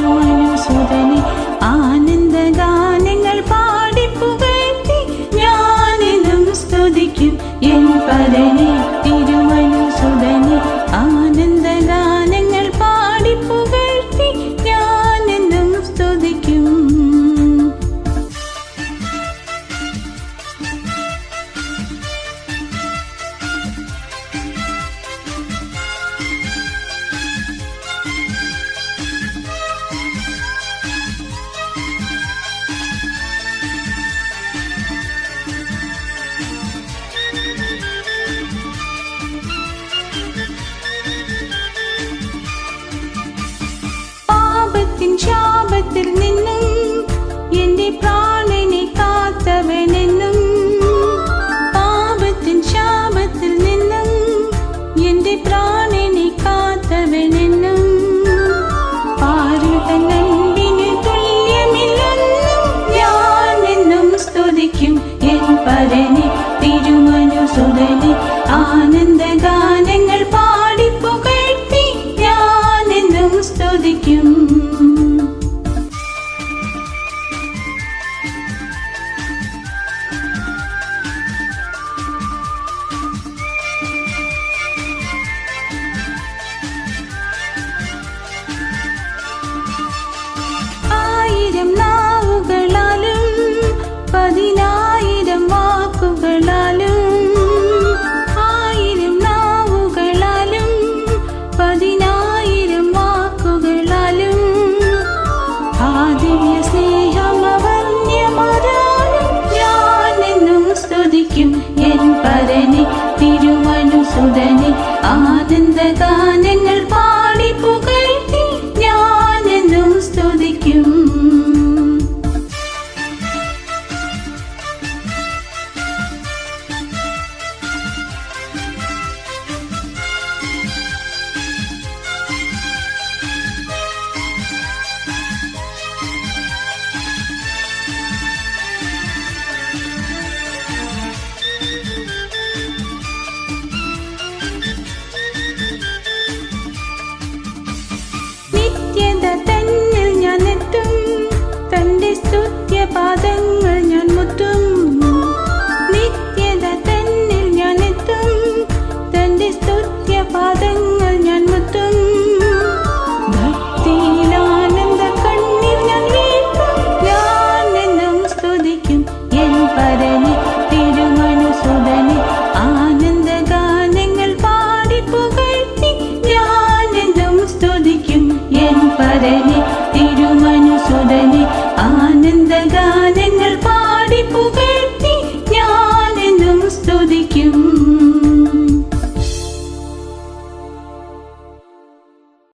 തിരുമനുസുതനെ ആനന്ദഗാനങ്ങൾ പാടിപ്പുകഴ്ത്തി ഞാനെന്നും സ്തുതിക്കും എൻ പരനെ തിരുമനുസുതനെ ആനന്ദഗാനങ്ങൾ പാടിപ്പുകഴ്ത്തി ഞാനെന്നും സ്തുതിക്കും. ശാപത്തിൽ നിന്നും എന്റെ പ്രാണനെ കാത്തവനെന്നും പാപത്തിൻ ശാപത്തിൽ നിന്നും എന്റെ പ്രാണനെ കാത്തവനെന്നും പാരുതൻ അൻപിന് തുല്യമില്ലെന്നും ഞാനെന്നും സ്തുതിക്കും എൻ പരനെ തിരുമനുസുതനെ ആനന്ദഗാനങ്ങൾ പാടിപ്പുകഴ്ത്തി ഞാനെന്നും സ്തുതിക്കും. നാവുകളാലും 10,000 വാക്കുകളാലും 1000 നാവുകളാലും 10,000 വാക്കുകളാലും ആദിവ്യ സ്നേഹമവർണ്യമരാലും ഞാനെന്നും സ്തുതിക്കും എൻ പരനെ തിരുമനുസുതനെ ആനന്ദഗാനങ്ങൾ പാടിപ്പുകഴ്ത്തി ഞാനെന്നും സ്തുതിക്കും. നിത്യത തന്നിൽ ഞാൻ എത്തും തന്റെ സ്തുത്യപാദങ്ങൾ ഞാൻ മുത്തും